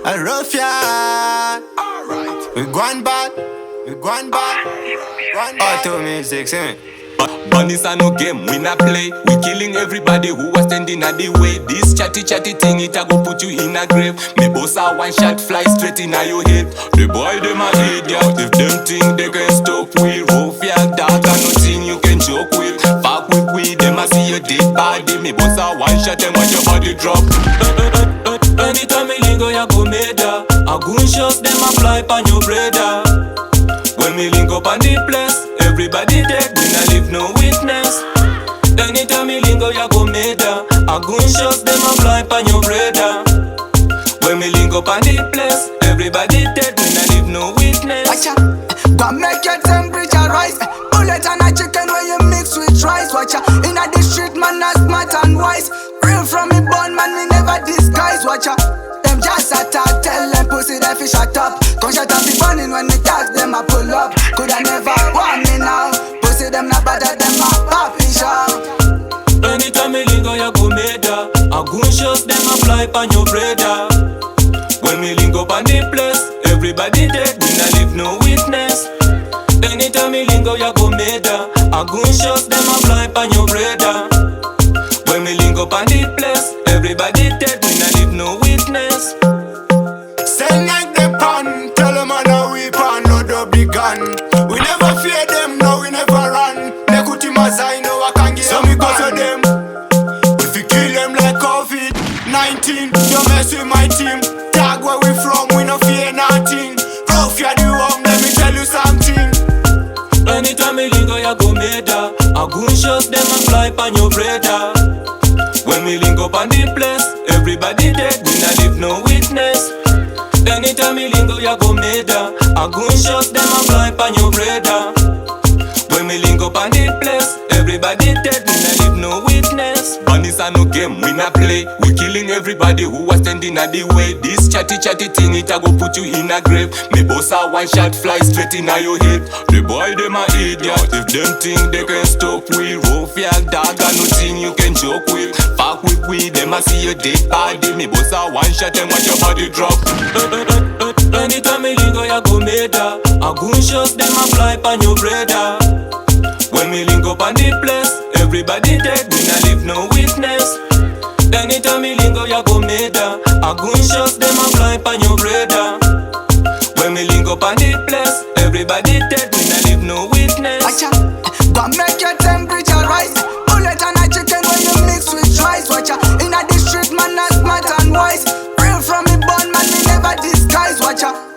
A ruffian. Alright. We gone bad. We gone bad. O2 MuziK, see me. Bunnies are no game, we not play. We killing everybody who was standing at the way. This chatty thing, it a go put you in a grave. Me boss a one shot fly straight in your head. The boy them a idiot. If them think they can stop we rough ya dog and nothing you can joke with. Fuck with we, them a see your dead body. Me boss a one shot and watch your body drop. Anytime me lingo ya go meda, a gunshots them a fly pan your brother. When me link up on the place, everybody dead, we not leave no witness. Anytime me lingo ya go meda, a gunshots them a fly pan your brother. When me link up on the place, everybody dead, we not leave no witness. Watcha, go make your temperature rise. Bullet and a chicken when you mix with rice. Watcha, inna the street man as smart and wise. Real from me born man we never disguise. Watcha, them just attack, tell them pussy they fish at top. Gunshot and be burning when me tax them a pull up. Coulda never want me now. Pussy them not better them a poppy shop. Anytime me lingo ya go meda, a gunshots them a fly pan your brother. When me link up on the place, everybody dead, we not leave no witness. Anytime me lingo ya go meda, a gunshots them a fly pan your brother. When me link up on the place, everybody dead, we not leave no witness. Send like the pan. Tell them I know we pan. Load up the gun. We never fear them. No, we never run. Nekutima I know I can get so me go to them. If you kill them like COVID-19, don't mess with my team. Tag where we from, we no fear nothing. Rough ya the home, let me tell you something. Anytime me lingo ya go meda, a gunshots them a fly pan your brother. When me link up on the place, everybody dead, we not leave no witness. Anytime me lingo ya go meda, a gunshots them a fly pan your brother. When me link up on the place, everybody dead, we not leave no witness. Bunnies are no game, we not play. We killing everybody who was standing at the way. This chatty thing, it a go put you in a grave. Me boss a one shot fly straight in your head. The boy them a idiot. If them think they can stop we rough ya dog and nothing you can joke with. Fuck with we, them a see your dead body. Me boss a one shot and watch your body drop. Anytime me lingo ya go meda, a gunshots them a fly pan your brother. When me link up on the place, everybody dead, we not leave no witness. Anytime me lingo ya go meda, a gunshots them a fly pan your brother. When me link up on the place, everybody dead, we not leave no witness. Watcha, go make your temperature rise. Bullet and a chicken when you mix with rice. Watcha, inna the street man as smart and wise. Real from me born man we never disguise. Watcha.